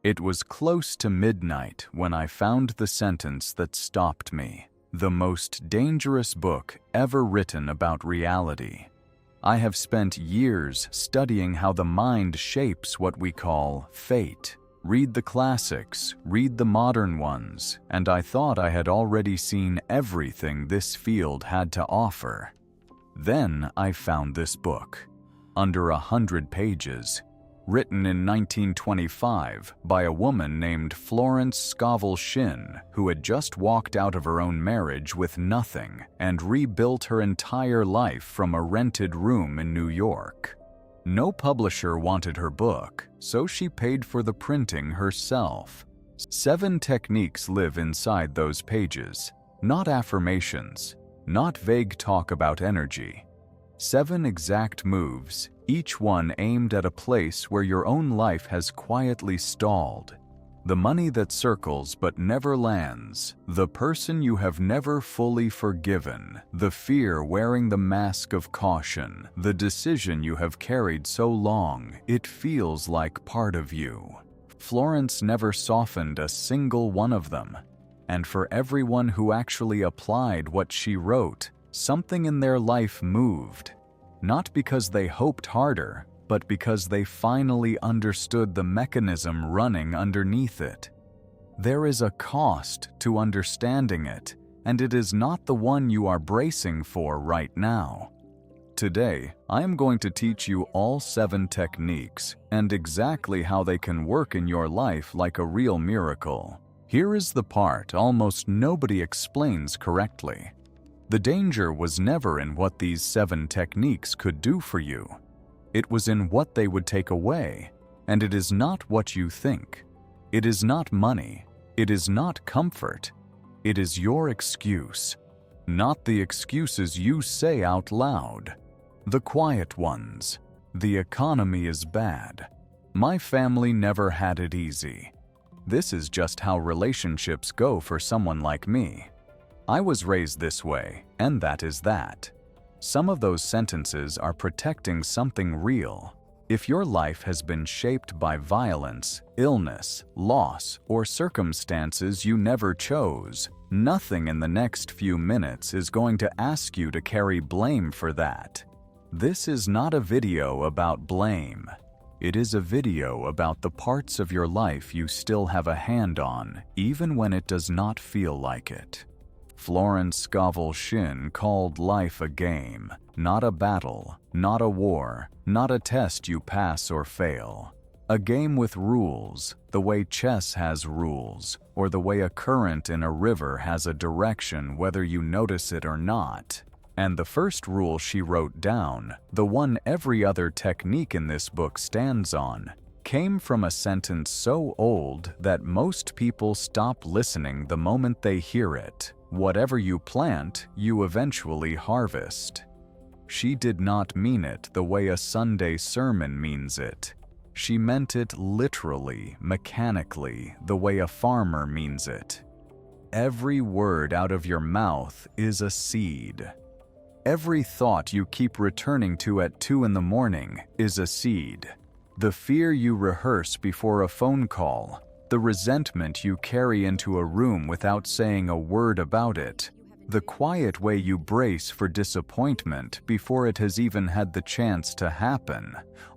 It was close to midnight when I found the sentence that stopped me. The most dangerous book ever written about reality. I have spent years studying how the mind shapes what we call fate. Read the classics, read the modern ones, and I thought I had already seen everything this field had to offer. Then I found this book, under 100 pages, written in 1925 by a woman named Florence Scovel Shinn, who had just walked out of her own marriage with nothing and rebuilt her entire life from a rented room in New York. No publisher wanted her book, so she paid for the printing herself. 7 techniques live inside those pages, not affirmations, not vague talk about energy. 7 exact moves, each one aimed at a place where your own life has quietly stalled. The money that circles but never lands, the person you have never fully forgiven, the fear wearing the mask of caution, the decision you have carried so long it feels like part of you. Florence never softened a single one of them, and for everyone who actually applied what she wrote, something in their life moved, not because they hoped harder, but because they finally understood the mechanism running underneath it. There is a cost to understanding it, and it is not the one you are bracing for right now. Today, I am going to teach you all 7 techniques and exactly how they can work in your life like a real miracle. Here is the part almost nobody explains correctly. The danger was never in what these 7 techniques could do for you. It was in what they would take away, and it is not what you think. It is not money. It is not comfort. It is your excuse, not the excuses you say out loud. The quiet ones. The economy is bad. My family never had it easy. This is just how relationships go for someone like me. I was raised this way, and that is that. Some of those sentences are protecting something real. If your life has been shaped by violence, illness, loss, or circumstances you never chose, nothing in the next few minutes is going to ask you to carry blame for that. This is not a video about blame. It is a video about the parts of your life you still have a hand on, even when it does not feel like it. Florence Scovel Shinn called life a game, not a battle, not a war, not a test you pass or fail. A game with rules, the way chess has rules, or the way a current in a river has a direction whether you notice it or not. And the first rule she wrote down, the one every other technique in this book stands on, came from a sentence so old that most people stop listening the moment they hear it. Whatever you plant, you eventually harvest. She did not mean it the way a Sunday sermon means it. She meant it literally, mechanically, the way a farmer means it. Every word out of your mouth is a seed. Every thought you keep returning to at 2 in the morning is a seed. The fear you rehearse before a phone call, the resentment you carry into a room without saying a word about it, the quiet way you brace for disappointment before it has even had the chance to happen,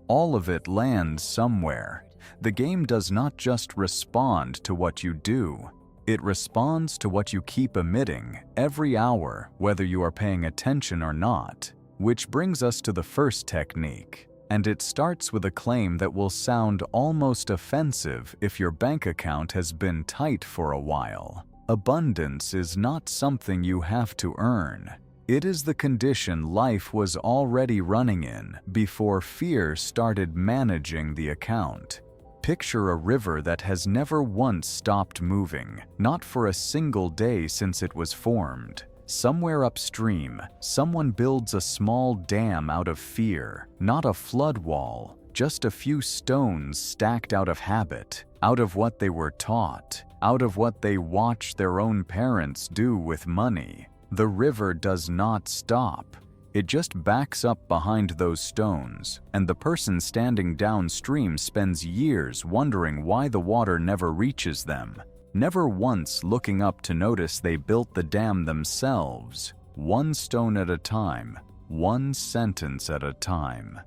all of it lands somewhere. The game does not just respond to what you do. It responds to what you keep emitting every hour, whether you are paying attention or not. Which brings us to the first technique. And it starts with a claim that will sound almost offensive if your bank account has been tight for a while. Abundance is not something you have to earn. It is the condition life was already running in before fear started managing the account. Picture a river that has never once stopped moving, not for a single day since it was formed. Somewhere upstream, someone builds a small dam out of fear, not a flood wall, just a few stones stacked out of habit, out of what they were taught, out of what they watched their own parents do with money. The river does not stop. It just backs up behind those stones, and the person standing downstream spends years wondering why the water never reaches them, never once looking up to notice they built the dam themselves, one stone at a time, one sentence at a time.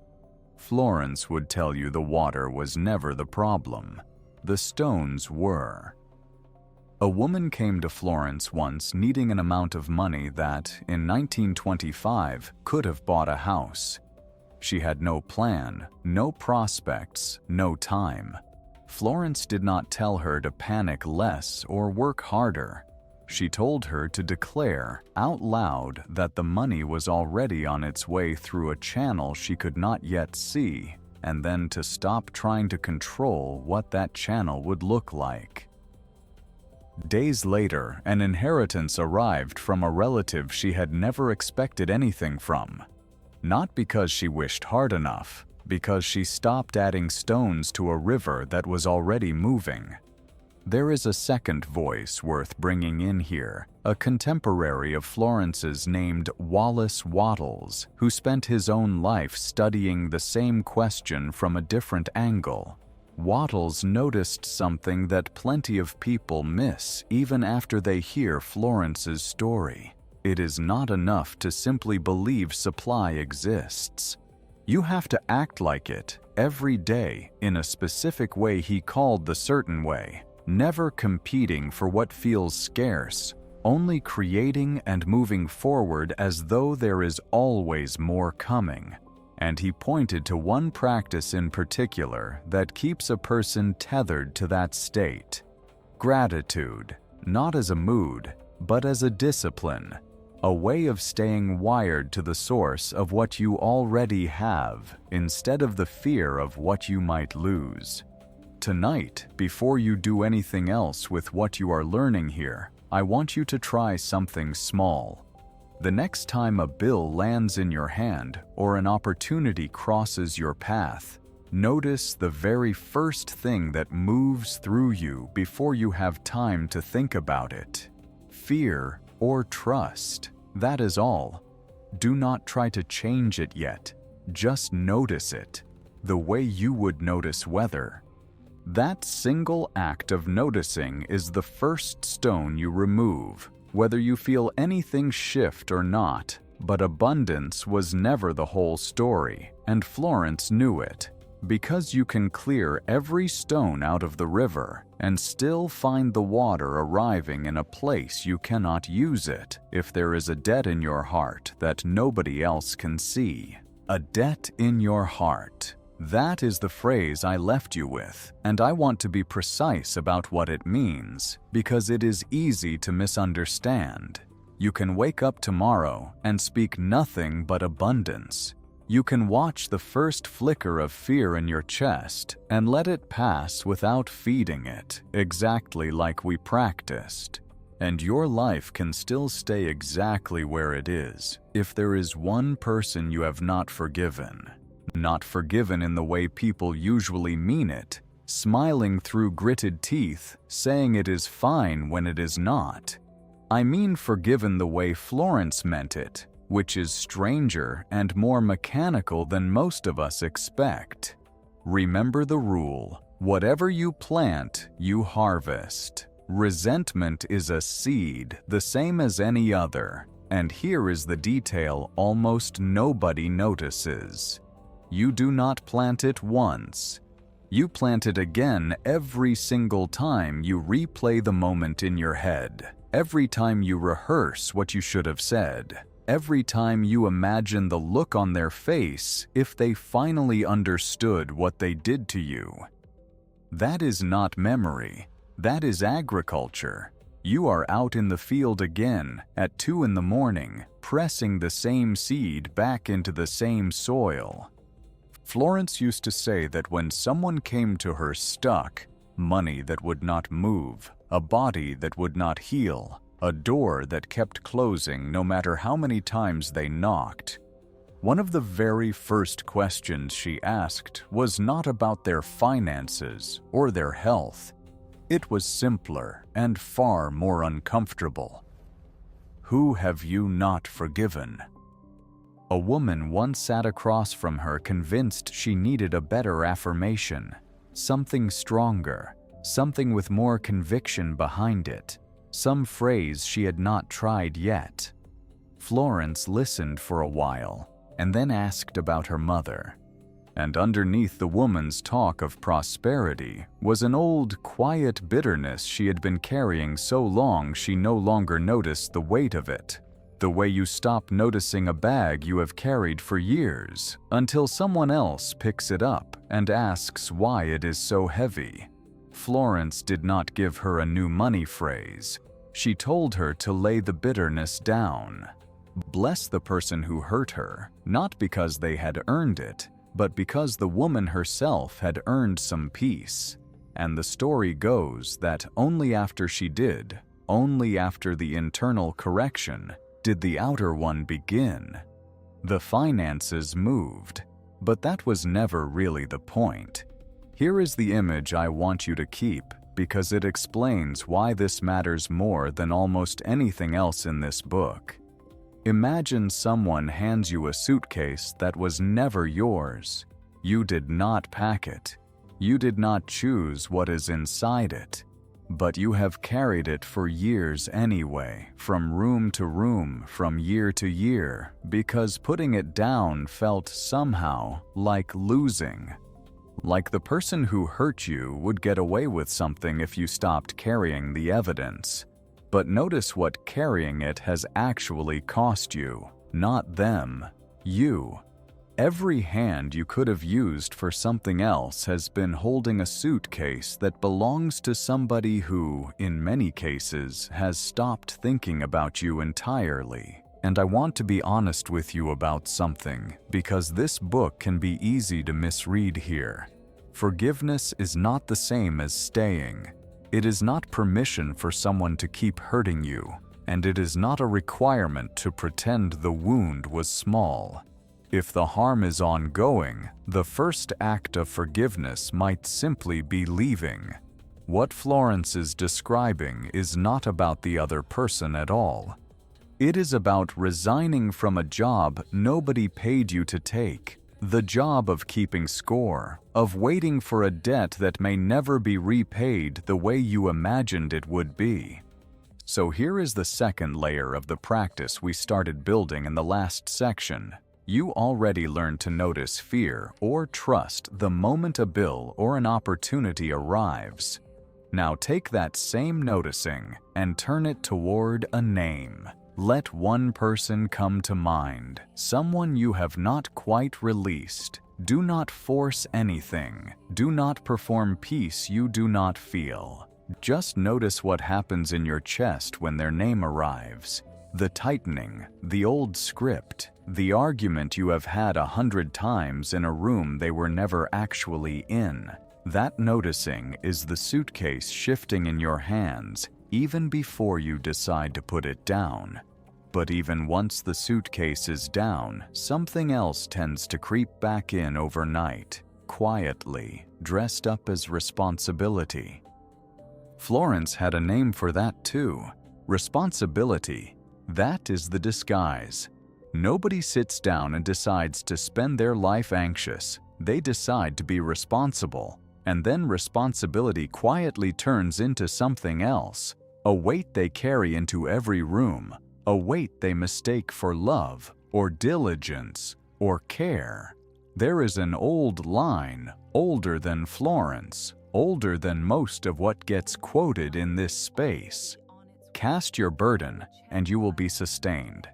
Florence would tell you the water was never the problem. The stones were. A woman came to Florence once needing an amount of money that, in 1925, could have bought a house. She had no plan, no prospects, no time. Florence did not tell her to panic less or work harder. She told her to declare out loud that the money was already on its way through a channel she could not yet see, and then to stop trying to control what that channel would look like. Days later, an inheritance arrived from a relative she had never expected anything from. Not because she wished hard enough, because she stopped adding stones to a river that was already moving. There is a second voice worth bringing in here, a contemporary of Florence's named Wallace Wattles, who spent his own life studying the same question from a different angle. Wattles noticed something that plenty of people miss even after they hear Florence's story. It is not enough to simply believe supply exists. You have to act like it every day in a specific way he called the certain way, never competing for what feels scarce, only creating and moving forward as though there is always more coming. And he pointed to one practice in particular that keeps a person tethered to that state. Gratitude, not as a mood, but as a discipline, a way of staying wired to the source of what you already have instead of the fear of what you might lose. Tonight, before you do anything else with what you are learning here, I want you to try something small. The next time a bill lands in your hand or an opportunity crosses your path, notice the very first thing that moves through you before you have time to think about it. Fear or trust, that is all. Do not try to change it yet. Just notice it, the way you would notice weather. That single act of noticing is the first stone you remove, whether you feel anything shift or not. But abundance was never the whole story, and Florence knew it. Because you can clear every stone out of the river and still find the water arriving in a place you cannot use it if there is a debt in your heart that nobody else can see. A debt in your heart. That is the phrase I left you with, and I want to be precise about what it means, because it is easy to misunderstand. You can wake up tomorrow and speak nothing but abundance. You can watch the first flicker of fear in your chest and let it pass without feeding it, exactly like we practiced. And your life can still stay exactly where it is if there is one person you have not forgiven. Not forgiven in the way people usually mean it, smiling through gritted teeth, saying it is fine when it is not. I mean forgiven the way Florence meant it, which is stranger and more mechanical than most of us expect. Remember the rule: whatever you plant, you harvest. Resentment is a seed, the same as any other, and here is the detail almost nobody notices. You do not plant it once. You plant it again every single time you replay the moment in your head, every time you rehearse what you should have said, every time you imagine the look on their face if they finally understood what they did to you. That is not memory. That is agriculture. You are out in the field again at 2 in the morning, pressing the same seed back into the same soil. Florence used to say that when someone came to her stuck, money that would not move, a body that would not heal, a door that kept closing no matter how many times they knocked, one of the very first questions she asked was not about their finances or their health. It was simpler and far more uncomfortable. Who have you not forgiven? A woman once sat across from her convinced she needed a better affirmation, something stronger, something with more conviction behind it, some phrase she had not tried yet. Florence listened for a while, and then asked about her mother. And underneath the woman's talk of prosperity was an old, quiet bitterness she had been carrying so long she no longer noticed the weight of it. The way you stop noticing a bag you have carried for years until someone else picks it up and asks why it is so heavy. Florence did not give her a new money phrase. She told her to lay the bitterness down. Bless the person who hurt her, not because they had earned it, but because the woman herself had earned some peace. And the story goes that only after she did, only after the internal correction, did the outer one begin. The finances moved, but that was never really the point. Here is the image I want you to keep because it explains why this matters more than almost anything else in this book. Imagine someone hands you a suitcase that was never yours. You did not pack it. You did not choose what is inside it. But you have carried it for years anyway, from room to room, from year to year, because putting it down felt somehow like losing. Like the person who hurt you would get away with something if you stopped carrying the evidence. But notice what carrying it has actually cost you, not them, you. Every hand you could have used for something else has been holding a suitcase that belongs to somebody who, in many cases, has stopped thinking about you entirely. And I want to be honest with you about something, because this book can be easy to misread here. Forgiveness is not the same as staying. It is not permission for someone to keep hurting you, and it is not a requirement to pretend the wound was small. If the harm is ongoing, the first act of forgiveness might simply be leaving. What Florence is describing is not about the other person at all. It is about resigning from a job nobody paid you to take, the job of keeping score, of waiting for a debt that may never be repaid the way you imagined it would be. So here is the second layer of the practice we started building in the last section. You already learned to notice fear or trust the moment a bill or an opportunity arrives. Now take that same noticing and turn it toward a name. Let one person come to mind, someone you have not quite released. Do not force anything. Do not perform peace you do not feel. Just notice what happens in your chest when their name arrives. The tightening, the old script, the argument you have had 100 times in a room they were never actually in. That noticing is the suitcase shifting in your hands, even before you decide to put it down. But even once the suitcase is down, something else tends to creep back in overnight, quietly, dressed up as responsibility. Florence had a name for that too. Responsibility. That is the disguise. Nobody sits down and decides to spend their life anxious. They decide to be responsible, and then responsibility quietly turns into something else, a weight they carry into every room, a weight they mistake for love, or diligence, or care. There is an old line, older than Florence, older than most of what gets quoted in this space. Cast your burden, and you will be sustained.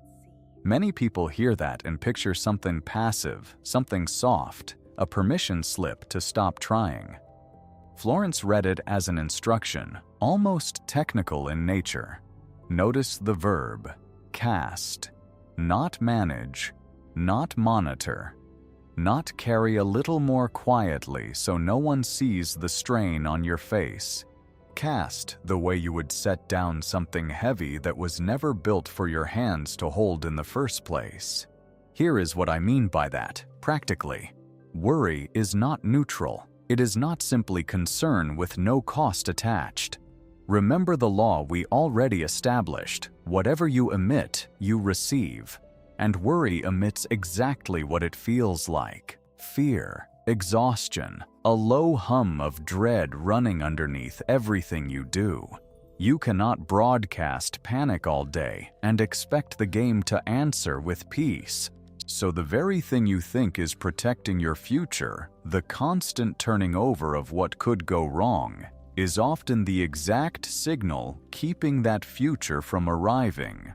Many people hear that and picture something passive, something soft, a permission slip to stop trying. Florence read it as an instruction, almost technical in nature. Notice the verb, cast, not manage, not monitor, not carry a little more quietly so no one sees the strain on your face. Cast the way you would set down something heavy that was never built for your hands to hold in the first place. Here is what I mean by that, practically. Worry is not neutral. It is not simply concern with no cost attached. Remember the law we already established. Whatever you emit, you receive. And worry emits exactly what it feels like: fear, exhaustion, a low hum of dread running underneath everything you do. You cannot broadcast panic all day and expect the game to answer with peace. So the very thing you think is protecting your future, the constant turning over of what could go wrong, is often the exact signal keeping that future from arriving.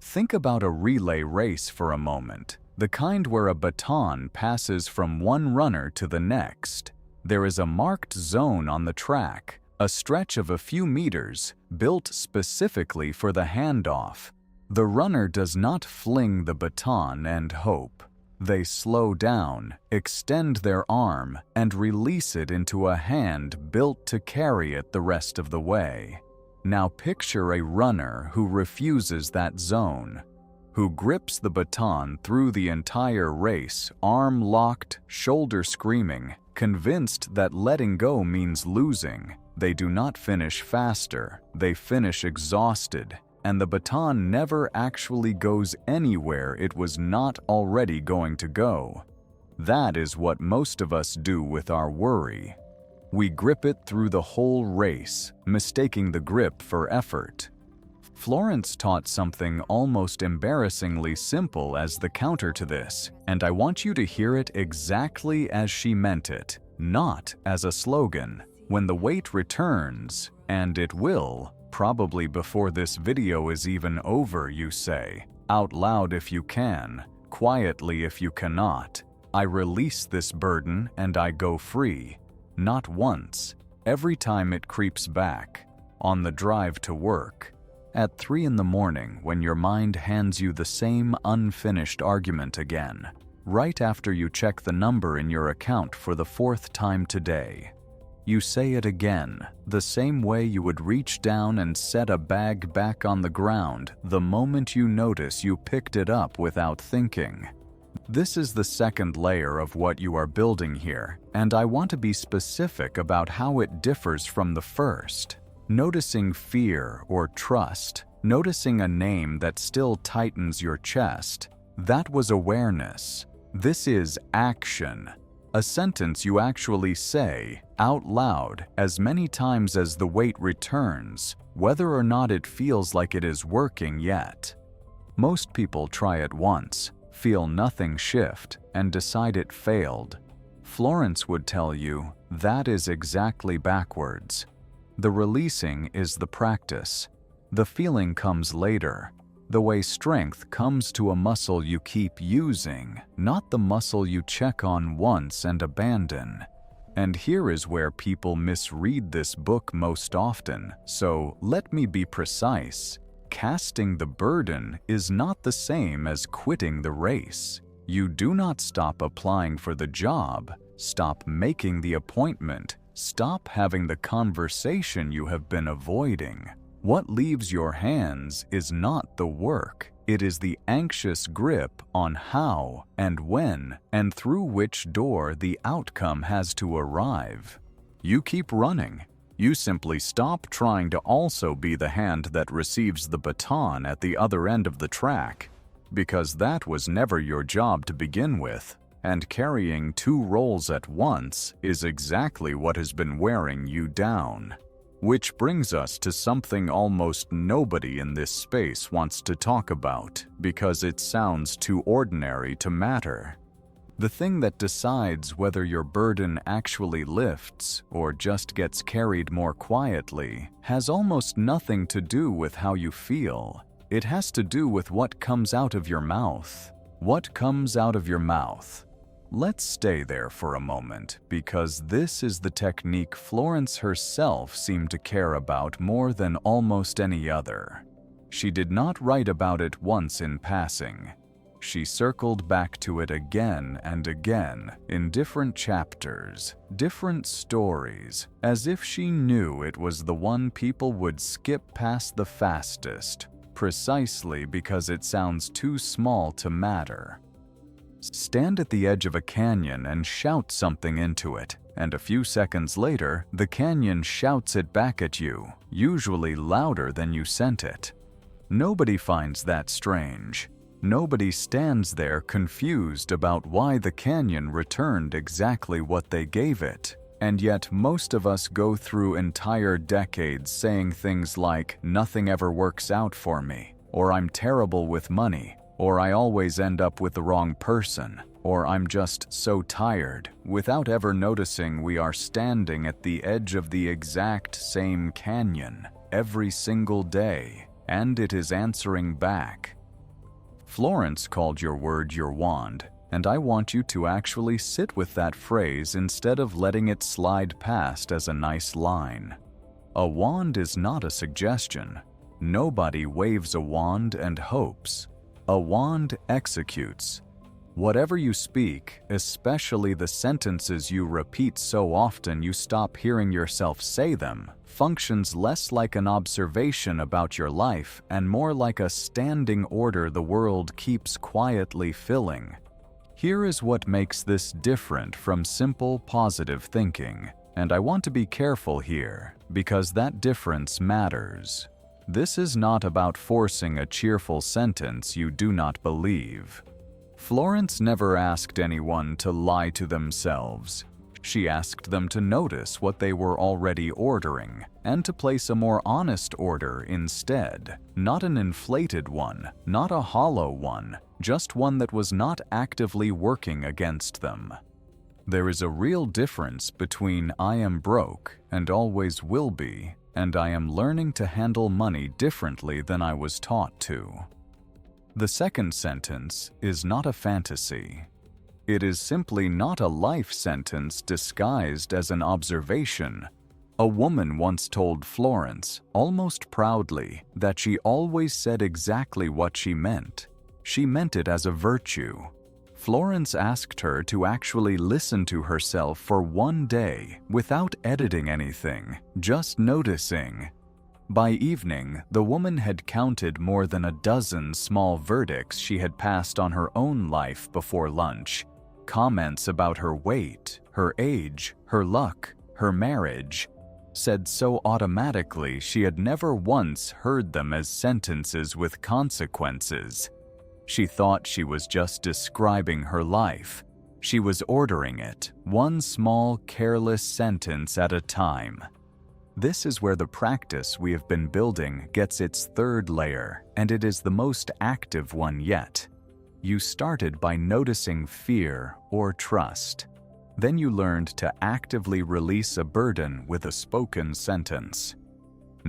Think about a relay race for a moment, the kind where a baton passes from one runner to the next. There is a marked zone on the track, a stretch of a few meters, built specifically for the handoff. The runner does not fling the baton and hope. They slow down, extend their arm, and release it into a hand built to carry it the rest of the way. Now picture a runner who refuses that zone, who grips the baton through the entire race, arm locked, shoulder screaming, convinced that letting go means losing. They do not finish faster, they finish exhausted, and the baton never actually goes anywhere it was not already going to go. That is what most of us do with our worry. We grip it through the whole race, mistaking the grip for effort. Florence taught something almost embarrassingly simple as the counter to this, and I want you to hear it exactly as she meant it, not as a slogan. When the weight returns, and it will, probably before this video is even over, you say, out loud if you can, quietly if you cannot, I release this burden and I go free. Not once, every time it creeps back, on the drive to work, at 3 in the morning when your mind hands you the same unfinished argument again, right after you check the number in your account for the 4th time today. You say it again, the same way you would reach down and set a bag back on the ground the moment you notice you picked it up without thinking. This is the second layer of what you are building here, and I want to be specific about how it differs from the first. Noticing fear or trust, noticing a name that still tightens your chest, that was awareness. This is action. A sentence you actually say out loud as many times as the weight returns, whether or not it feels like it is working yet. Most people try it once, feel nothing shift, and decide it failed. Florence would tell you that is exactly backwards. The releasing is the practice. The feeling comes later. The way strength comes to a muscle you keep using, not the muscle you check on once and abandon. And here is where people misread this book most often, so let me be precise. Casting the burden is not the same as quitting the race. You do not stop applying for the job, stop making the appointment, stop having the conversation you have been avoiding. What leaves your hands is not the work, it is the anxious grip on how and when and through which door the outcome has to arrive. You keep running. You simply stop trying to also be the hand that receives the baton at the other end of the track, because that was never your job to begin with, and carrying 2 roles at once is exactly what has been wearing you down. Which brings us to something almost nobody in this space wants to talk about because it sounds too ordinary to matter. The thing that decides whether your burden actually lifts or just gets carried more quietly has almost nothing to do with how you feel. It has to do with what comes out of your mouth. What comes out of your mouth? Let's stay there for a moment, because this is the technique Florence herself seemed to care about more than almost any other. She did not write about it once in passing. She circled back to it again and again in different chapters, different stories, as if she knew it was the one people would skip past the fastest, precisely because it sounds too small to matter. Stand at the edge of a canyon and shout something into it, and a few seconds later, the canyon shouts it back at you, usually louder than you sent it. Nobody finds that strange. Nobody stands there confused about why the canyon returned exactly what they gave it. And yet most of us go through entire decades saying things like, "Nothing ever works out for me," or "I'm terrible with money," or "I always end up with the wrong person," or "I'm just so tired," without ever noticing we are standing at the edge of the exact same canyon every single day, and it is answering back. Florence called your word your wand, and I want you to actually sit with that phrase instead of letting it slide past as a nice line. A wand is not a suggestion. Nobody waves a wand and hopes. A wand executes. Whatever you speak, especially the sentences you repeat so often you stop hearing yourself say them, functions less like an observation about your life and more like a standing order the world keeps quietly filling. Here is what makes this different from simple positive thinking, and I want to be careful here, because that difference matters. This is not about forcing a cheerful sentence you do not believe. Florence never asked anyone to lie to themselves. She asked them to notice what they were already ordering, and to place a more honest order instead. Not an inflated one, not a hollow one, just one that was not actively working against them. There is a real difference between "I am broke" and "always will be," and "I am learning to handle money differently than I was taught to." The second sentence is not a fantasy. It is simply not a life sentence disguised as an observation. A woman once told Florence, almost proudly, that she always said exactly what she meant. She meant it as a virtue. Florence asked her to actually listen to herself for one day without editing anything, just noticing. By evening, the woman had counted more than a dozen small verdicts she had passed on her own life before lunch. Comments about her weight, her age, her luck, her marriage, said so automatically she had never once heard them as sentences with consequences. She thought she was just describing her life. She was ordering it, one small, careless sentence at a time. This is where the practice we have been building gets its third layer, and it is the most active one yet. You started by noticing fear or trust. Then you learned to actively release a burden with a spoken sentence.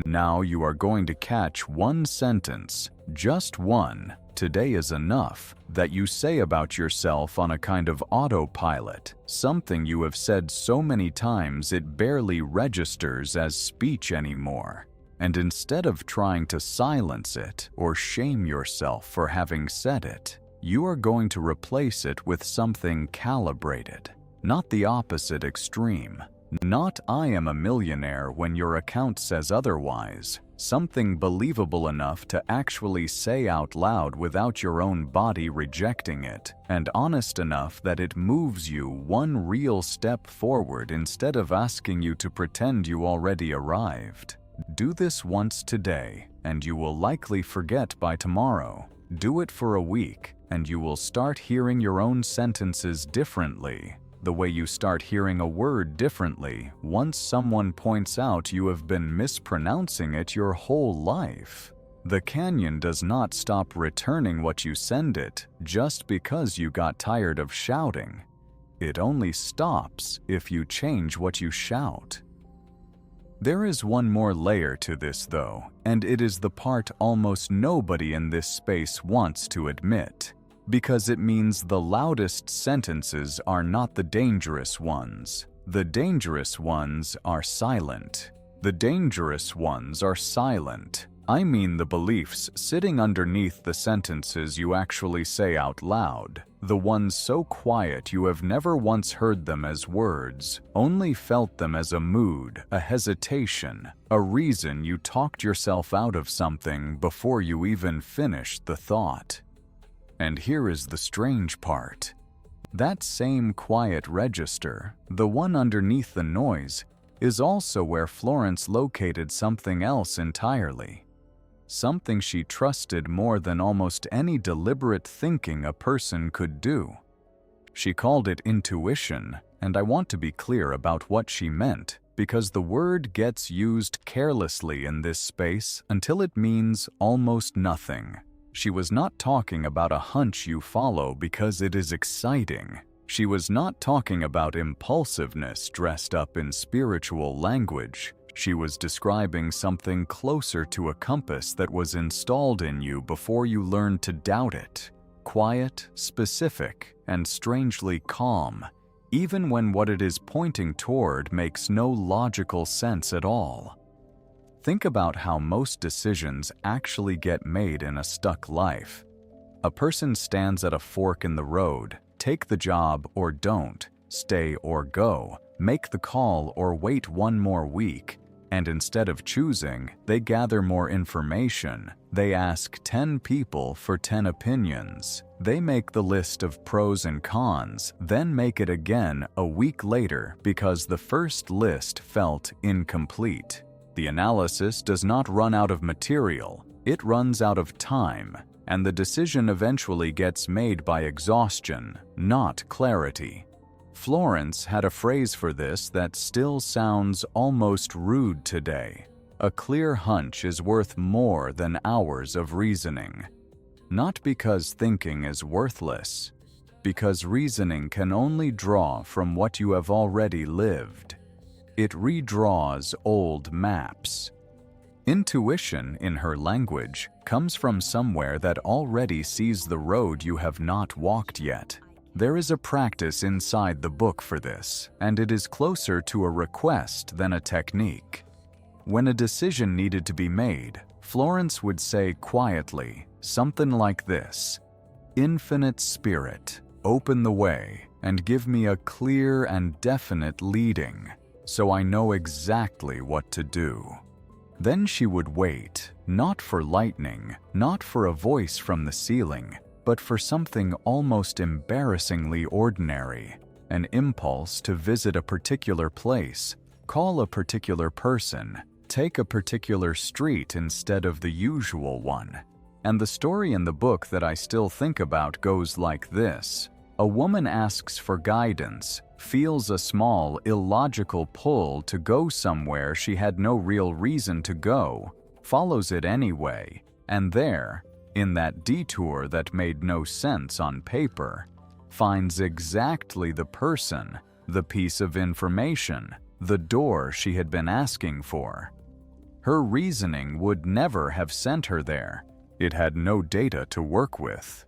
Now you are going to catch one sentence, just one, "Today is enough," that you say about yourself on a kind of autopilot, something you have said so many times it barely registers as speech anymore. And instead of trying to silence it or shame yourself for having said it, you are going to replace it with something calibrated, not the opposite extreme. Not "I am a millionaire" when your account says otherwise. Something believable enough to actually say out loud without your own body rejecting it, and honest enough that it moves you one real step forward instead of asking you to pretend you already arrived. Do this once today, and you will likely forget by tomorrow. Do it for a week, and you will start hearing your own sentences differently. The way you start hearing a word differently once someone points out you have been mispronouncing it your whole life. The canyon does not stop returning what you send it just because you got tired of shouting. It only stops if you change what you shout. There is one more layer to this though, and it is the part almost nobody in this space wants to admit. Because it means the loudest sentences are not the dangerous ones. The dangerous ones are silent. The dangerous ones are silent. I mean the beliefs sitting underneath the sentences you actually say out loud. The ones so quiet you have never once heard them as words, only felt them as a mood, a hesitation, a reason you talked yourself out of something before you even finished the thought. And here is the strange part. That same quiet register, the one underneath the noise, is also where Florence located something else entirely. something she trusted more than almost any deliberate thinking a person could do. She called it intuition, and I want to be clear about what she meant, because the word gets used carelessly in this space until it means almost nothing. She was not talking about a hunch you follow because it is exciting. She was not talking about impulsiveness dressed up in spiritual language. She was describing something closer to a compass that was installed in you before you learned to doubt it. Quiet, specific, and strangely calm, even when what it is pointing toward makes no logical sense at all. Think about how most decisions actually get made in a stuck life. A person stands at a fork in the road: take the job or don't, stay or go, make the call or wait one more week. And instead of choosing, they gather more information. They ask 10 people for 10 opinions. They make the list of pros and cons, then make it again a week later because the first list felt incomplete. The analysis does not run out of material, it runs out of time, and the decision eventually gets made by exhaustion, not clarity. Florence had a phrase for this that still sounds almost rude today. A clear hunch is worth more than hours of reasoning. Not because thinking is worthless, because reasoning can only draw from what you have already lived. It redraws old maps. Intuition, in her language, comes from somewhere that already sees the road you have not walked yet. There is a practice inside the book for this, and it is closer to a request than a technique. When a decision needed to be made, Florence would say quietly something like this: "Infinite Spirit, open the way and give me a clear and definite leading, so I know exactly what to do." Then she would wait, not for lightning, not for a voice from the ceiling, but for something almost embarrassingly ordinary, an impulse to visit a particular place, call a particular person, take a particular street instead of the usual one. And the story in the book that I still think about goes like this. A woman asks for guidance, feels a small, illogical pull to go somewhere she had no real reason to go, follows it anyway, and there, in that detour that made no sense on paper, finds exactly the person, the piece of information, the door she had been asking for. Her reasoning would never have sent her there. It had no data to work with.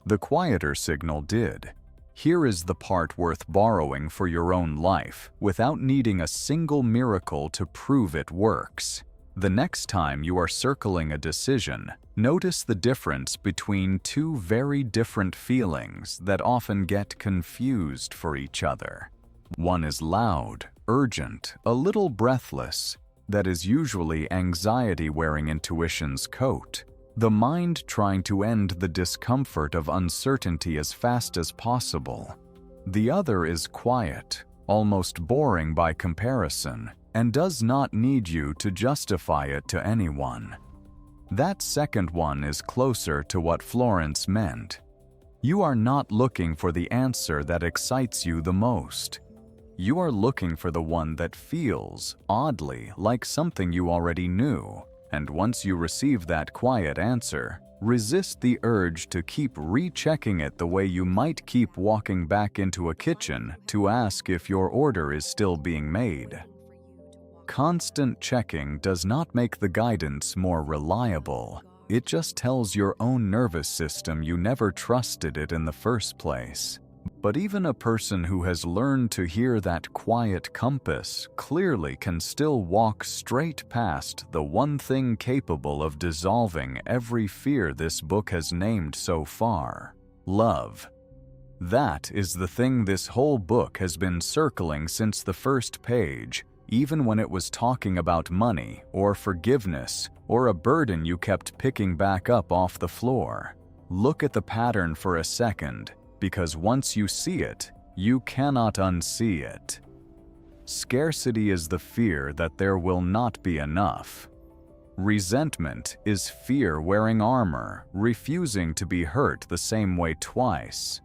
The quieter signal did. Here is the part worth borrowing for your own life, without needing a single miracle to prove it works. The next time you are circling a decision, notice the difference between two very different feelings that often get confused for each other. One is loud, urgent, a little breathless. That is usually anxiety wearing intuition's coat. The mind trying to end the discomfort of uncertainty as fast as possible. The other is quiet, almost boring by comparison, and does not need you to justify it to anyone. That second one is closer to what Florence meant. You are not looking for the answer that excites you the most. You are looking for the one that feels, oddly, like something you already knew. And once you receive that quiet answer, resist the urge to keep rechecking it the way you might keep walking back into a kitchen to ask if your order is still being made. Constant checking does not make the guidance more reliable. It just tells your own nervous system you never trusted it in the first place. But even a person who has learned to hear that quiet compass clearly can still walk straight past the one thing capable of dissolving every fear this book has named so far: love. That is the thing this whole book has been circling since the first page, even when it was talking about money or forgiveness or a burden you kept picking back up off the floor. Look at the pattern for a second, because once you see it, you cannot unsee it. Scarcity is the fear that there will not be enough. Resentment is fear wearing armor, refusing to be hurt the same way twice.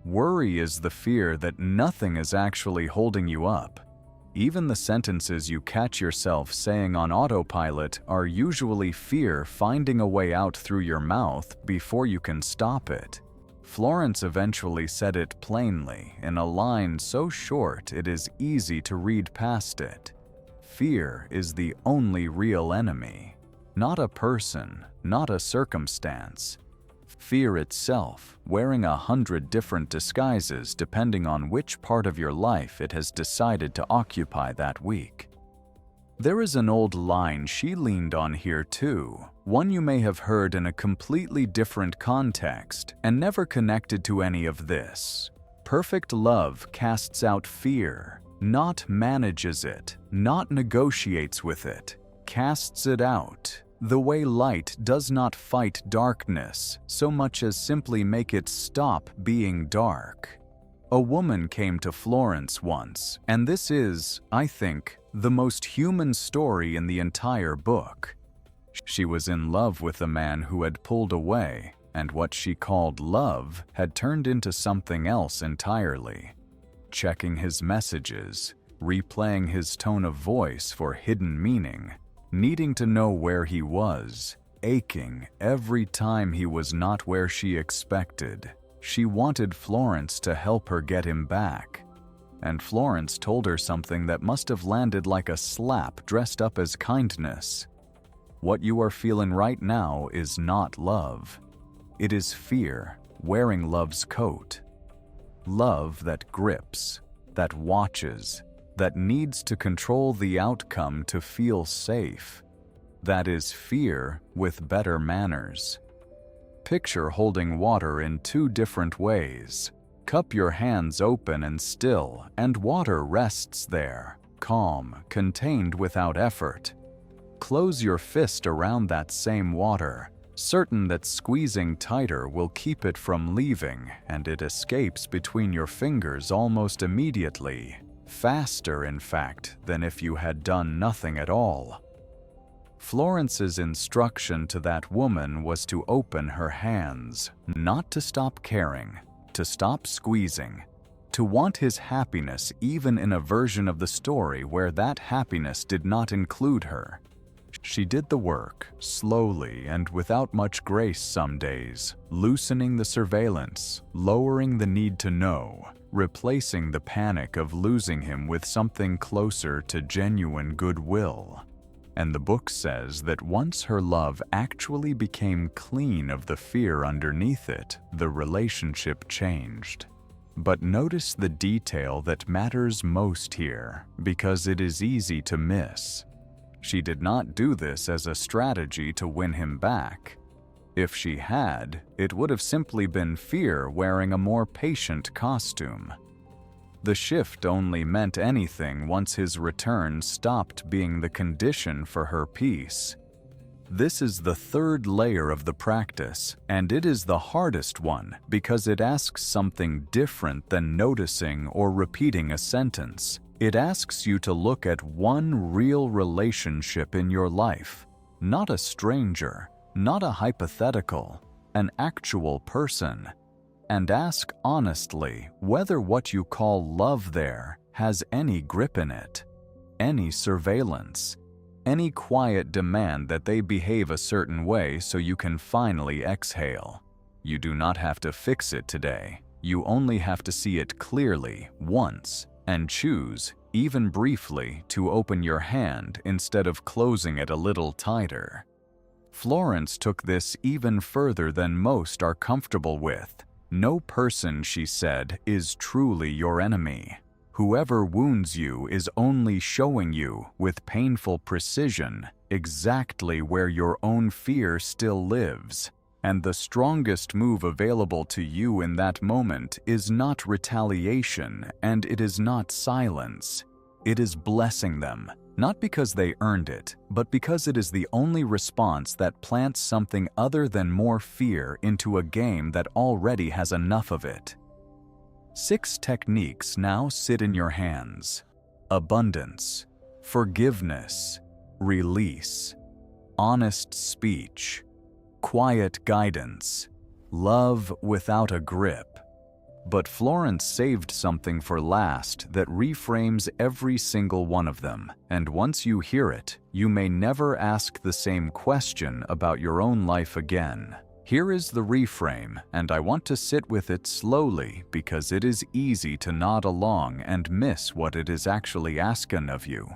Worry is the fear that nothing is actually holding you up. Even the sentences you catch yourself saying on autopilot are usually fear finding a way out through your mouth before you can stop it. Florence eventually said it plainly in a line so short it is easy to read past it. Fear is the only real enemy. Not a person, not a circumstance. Fear itself, wearing 100 different disguises depending on which part of your life it has decided to occupy that week. There is an old line she leaned on here too, one you may have heard in a completely different context and never connected to any of this. Perfect love casts out fear, not manages it, not negotiates with it, casts it out. The way light does not fight darkness so much as simply make it stop being dark. A woman came to Florence once, and this is, I think, the most human story in the entire book. She was in love with a man who had pulled away, and what she called love had turned into something else entirely. Checking his messages, replaying his tone of voice for hidden meaning, needing to know where he was, aching every time he was not where she expected. She wanted Florence to help her get him back. And Florence told her something that must have landed like a slap dressed up as kindness. What you are feeling right now is not love. It is fear wearing love's coat. Love that grips, that watches, that needs to control the outcome to feel safe. That is fear with better manners. Picture holding water in two different ways. Cup your hands open and still, and water rests there, calm, contained without effort. Close your fist around that same water, certain that squeezing tighter will keep it from leaving, and it escapes between your fingers almost immediately. Faster, in fact, than if you had done nothing at all. Florence's instruction to that woman was to open her hands, not to stop caring, to stop squeezing, to want his happiness even in a version of the story where that happiness did not include her. She did the work, slowly and without much grace some days, loosening the surveillance, lowering the need to know, replacing the panic of losing him with something closer to genuine goodwill. And the book says that once her love actually became clean of the fear underneath it, the relationship changed. But notice the detail that matters most here, because it is easy to miss. She did not do this as a strategy to win him back. If she had, it would have simply been fear wearing a more patient costume. The shift only meant anything once his return stopped being the condition for her peace. This is the third layer of the practice, and it is the hardest one because it asks something different than noticing or repeating a sentence. It asks you to look at one real relationship in your life, not a stranger, not a hypothetical, an actual person, and ask honestly whether what you call love there has any grip in it, any surveillance, any quiet demand that they behave a certain way so you can finally exhale. You do not have to fix it today. You only have to see it clearly once and choose, even briefly, to open your hand instead of closing it a little tighter. Florence took this even further than most are comfortable with. No person, she said, is truly your enemy. Whoever wounds you is only showing you, with painful precision, exactly where your own fear still lives. And the strongest move available to you in that moment is not retaliation, and it is not silence. It is blessing them, not because they earned it, but because it is the only response that plants something other than more fear into a game that already has enough of it. 6 techniques now sit in your hands: abundance, forgiveness, release. honest speech, quiet guidance, love without a grip. But Florence saved something for last that reframes every single one of them, and once you hear it, you may never ask the same question about your own life again. Here is the reframe, and I want to sit with it slowly because it is easy to nod along and miss what it is actually asking of you.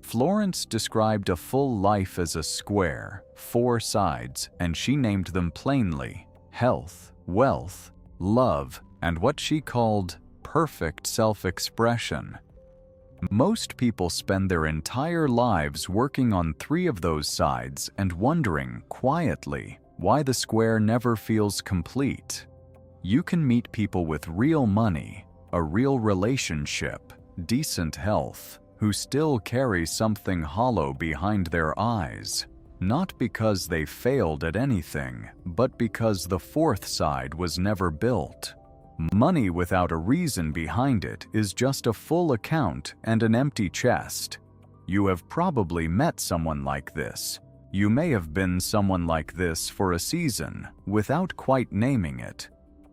Florence described a full life as a square, 4 sides, and she named them plainly: health, wealth, love, and what she called perfect self-expression. Most people spend their entire lives working on 3 of those sides and wondering, quietly, why the square never feels complete. You can meet people with real money, a real relationship, decent health, who still carry something hollow behind their eyes. Not because they failed at anything, but because the 4th side was never built. Money without a reason behind it is just a full account and an empty chest. You have probably met someone like this. You may have been someone like this for a season, without quite naming it.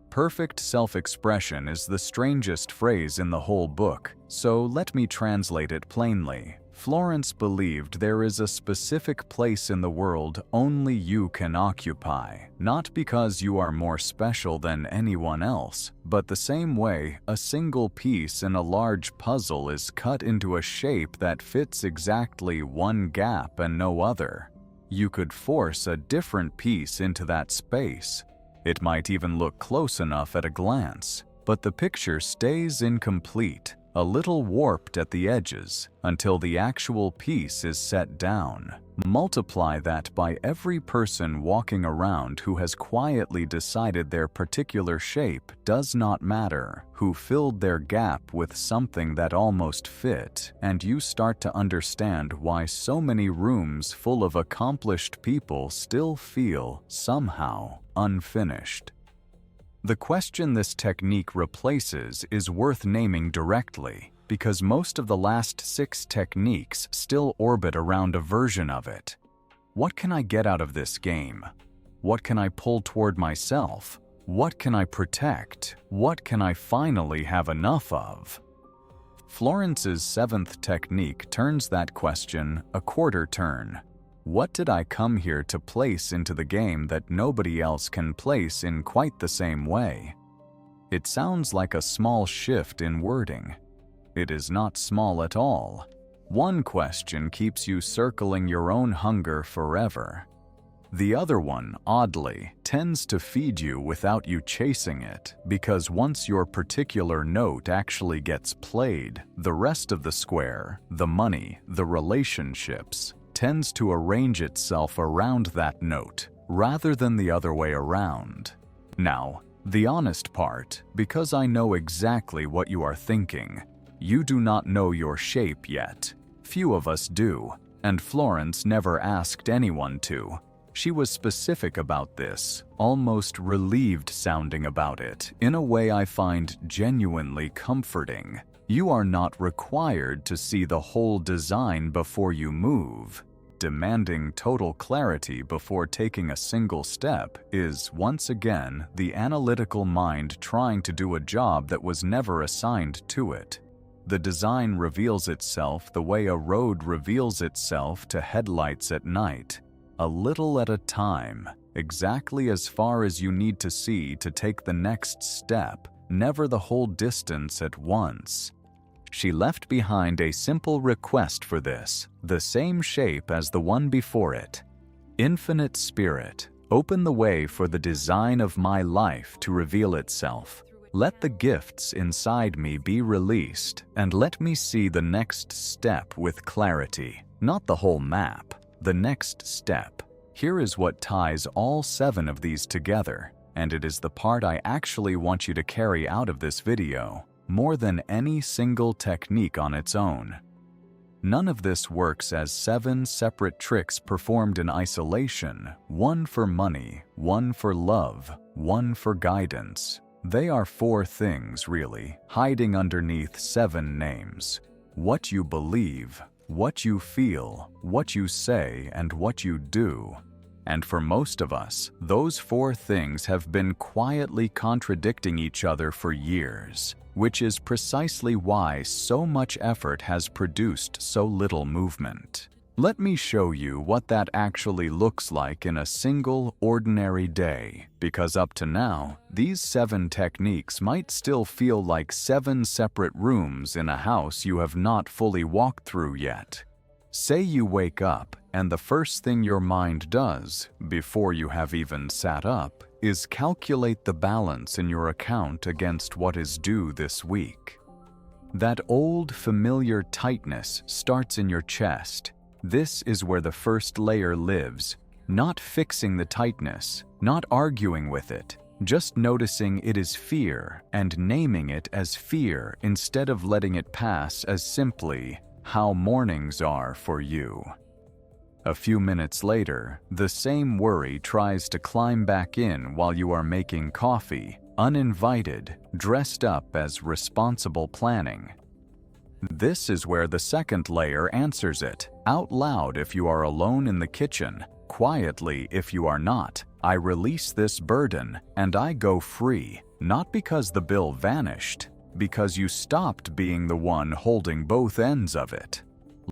Perfect self-expression is the strangest phrase in the whole book, so let me translate it plainly. Florence believed there is a specific place in the world only you can occupy, not because you are more special than anyone else, but the same way a single piece in a large puzzle is cut into a shape that fits exactly one gap and no other. You could force a different piece into that space. It might even look close enough at a glance, but the picture stays incomplete, a little warped at the edges, until the actual piece is set down. Multiply that by every person walking around who has quietly decided their particular shape does not matter, who filled their gap with something that almost fit, and you start to understand why so many rooms full of accomplished people still feel, somehow, unfinished. The question this technique replaces is worth naming directly, because most of the last 6 techniques still orbit around a version of it. What can I get out of this game? What can I pull toward myself? What can I protect? What can I finally have enough of? Florence's 7th technique turns that question a quarter turn. What did I come here to place into the game that nobody else can place in quite the same way? It sounds like a small shift in wording. It is not small at all. One question keeps you circling your own hunger forever. The other one, oddly, tends to feed you without you chasing it, because once your particular note actually gets played, the rest of the square, the money, the relationships, tends to arrange itself around that note, rather than the other way around. Now, the honest part, because I know exactly what you are thinking, you do not know your shape yet. Few of us do, and Florence never asked anyone to. She was specific about this, almost relieved sounding about it, in a way I find genuinely comforting. You are not required to see the whole design before you move. Demanding total clarity before taking a single step is, once again, the analytical mind trying to do a job that was never assigned to it. The design reveals itself the way a road reveals itself to headlights at night, a little at a time, exactly as far as you need to see to take the next step, never the whole distance at once. She left behind a simple request for this, the same shape as the one before it. Infinite Spirit, open the way for the design of my life to reveal itself. Let the gifts inside me be released, and let me see the next step with clarity. Not the whole map, the next step. Here is what ties all 7 of these together, and it is the part I actually want you to carry out of this video, more than any single technique on its own. None of this works as 7 separate tricks performed in isolation, one for money, one for love, one for guidance. They are 4 things, really, hiding underneath 7 names. What you believe, what you feel, what you say, and what you do. And for most of us, those four things have been quietly contradicting each other for years, which is precisely why so much effort has produced so little movement. Let me show you what that actually looks like in a single, ordinary day, because up to now, these 7 techniques might still feel like 7 separate rooms in a house you have not fully walked through yet. Say you wake up, and the first thing your mind does, before you have even sat up, is calculate the balance in your account against what is due this week. That old, familiar tightness starts in your chest. This is where the first layer lives, not fixing the tightness, not arguing with it, just noticing it is fear and naming it as fear instead of letting it pass as simply how mornings are for you. A few minutes later, the same worry tries to climb back in while you are making coffee, uninvited, dressed up as responsible planning. This is where the second layer answers it, out loud if you are alone in the kitchen, quietly if you are not. I release this burden and I go free, not because the bill vanished, because you stopped being the one holding both ends of it.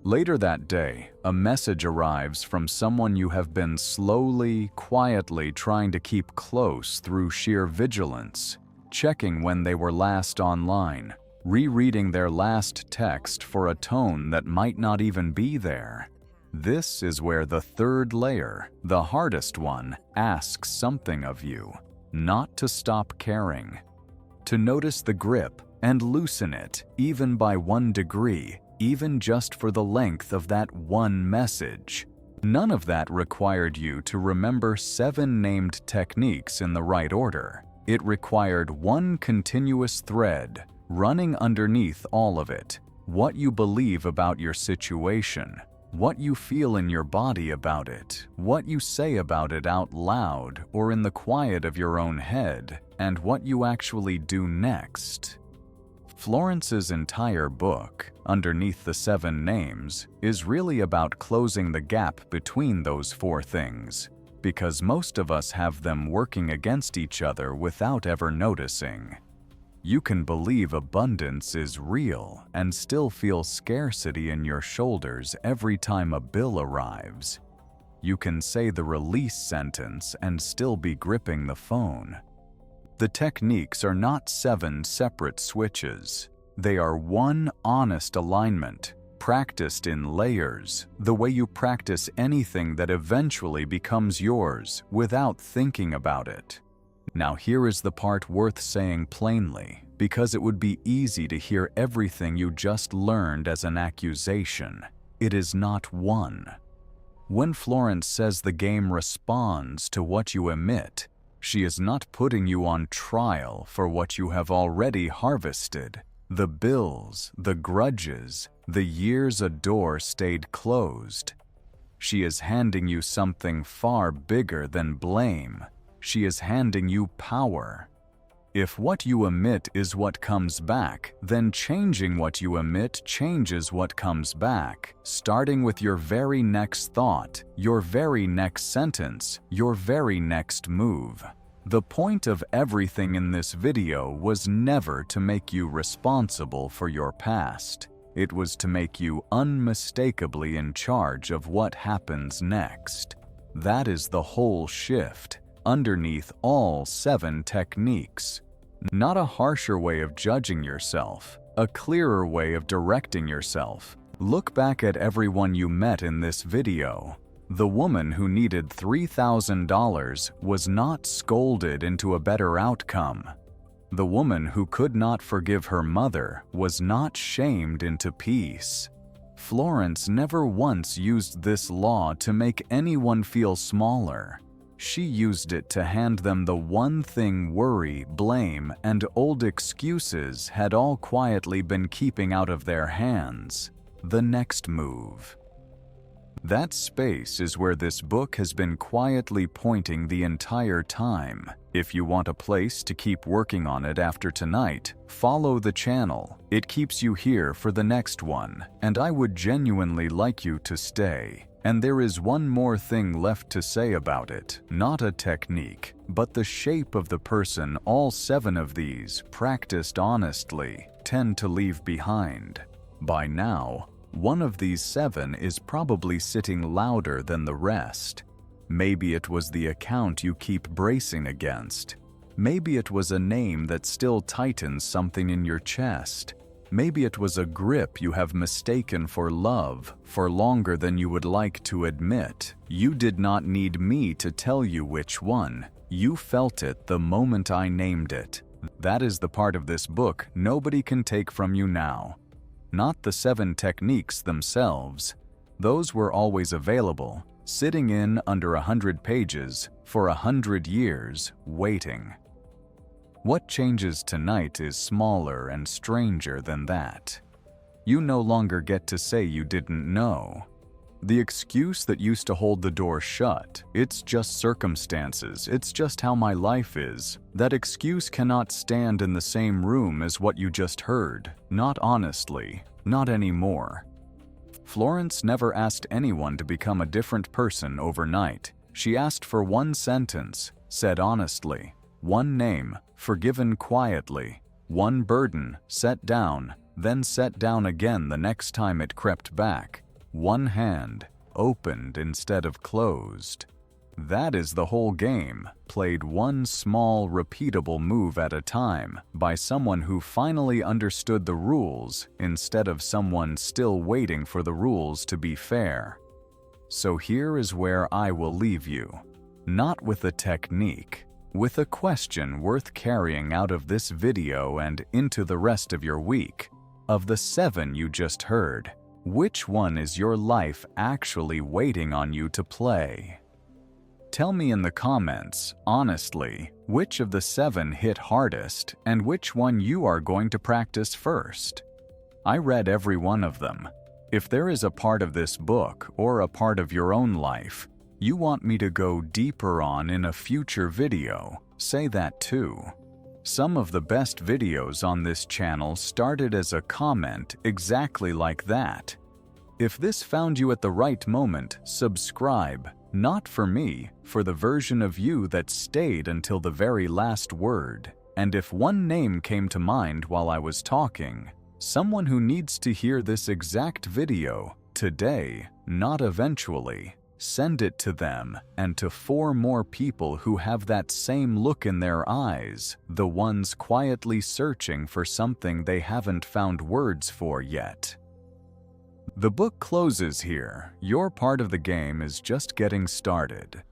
Later that day, a message arrives from someone you have been slowly, quietly trying to keep close through sheer vigilance, checking when they were last online, rereading their last text for a tone that might not even be there. This is where the third layer, the hardest one, asks something of you, not to stop caring, to notice the grip and loosen it, even by 1 degree, even just for the length of that one message. None of that required you to remember 7 named techniques in the right order. It required one continuous thread, running underneath all of it, what you believe about your situation, what you feel in your body about it, what you say about it out loud or in the quiet of your own head, and what you actually do next. Florence's entire book, Underneath the 7 Names, is really about closing the gap between those 4 things, because most of us have them working against each other without ever noticing. You can believe abundance is real and still feel scarcity in your shoulders every time a bill arrives. You can say the release sentence and still be gripping the phone. The techniques are not 7 separate switches. They are one honest alignment, practiced in layers, the way you practice anything that eventually becomes yours without thinking about it. Now here is the part worth saying plainly, because it would be easy to hear everything you just learned as an accusation. It is not one. When Florence says the game responds to what you emit, she is not putting you on trial for what you have already harvested. The bills, the grudges, the years a door stayed closed. She is handing you something far bigger than blame. She is handing you power. If what you emit is what comes back, then changing what you emit changes what comes back, starting with your very next thought, your very next sentence, your very next move. The point of everything in this video was never to make you responsible for your past. It was to make you unmistakably in charge of what happens next. That is the whole shift, underneath all 7 techniques. Not a harsher way of judging yourself, a clearer way of directing yourself. Look back at everyone you met in this video. The woman who needed $3,000 was not scolded into a better outcome. The woman who could not forgive her mother was not shamed into peace. Florence never once used this law to make anyone feel smaller. She used it to hand them the one thing worry, blame, and old excuses had all quietly been keeping out of their hands: the next move. That space is where this book has been quietly pointing the entire time. If you want a place to keep working on it after tonight, follow the channel. It keeps you here for the next one, and I would genuinely like you to stay. And there is one more thing left to say about it, not a technique, but the shape of the person all 7 of these, practiced honestly, tend to leave behind. By now, one of these 7 is probably sitting louder than the rest. Maybe it was the account you keep bracing against. Maybe it was a name that still tightens something in your chest. Maybe it was a grip you have mistaken for love for longer than you would like to admit. You did not need me to tell you which one. You felt it the moment I named it. That is the part of this book nobody can take from you now. Not the 7 techniques themselves. Those were always available, sitting in under 100 pages for 100 years, waiting. What changes tonight is smaller and stranger than that. You no longer get to say you didn't know. The excuse that used to hold the door shut, it's just circumstances, it's just how my life is, that excuse cannot stand in the same room as what you just heard, not honestly, not anymore. Florence never asked anyone to become a different person overnight. She asked for one sentence, said honestly, one name, forgiven quietly, one burden, set down, then set down again the next time it crept back, one hand, opened instead of closed. That is the whole game, played one small, repeatable move at a time by someone who finally understood the rules instead of someone still waiting for the rules to be fair. So here is where I will leave you. Not with a technique, with a question worth carrying out of this video and into the rest of your week. Of the 7 you just heard, which one is your life actually waiting on you to play? Tell me in the comments, honestly, which of the 7 hit hardest and which one you are going to practice first. I read every one of them. If there is a part of this book or a part of your own life you want me to go deeper on in a future video, say that too. Some of the best videos on this channel started as a comment exactly like that. If this found you at the right moment, subscribe, not for me, for the version of you that stayed until the very last word. And if one name came to mind while I was talking, someone who needs to hear this exact video, today, not eventually, send it to them and to 4 more people who have that same look in their eyes, the ones quietly searching for something they haven't found words for yet. The book closes here. Your part of the game is just getting started.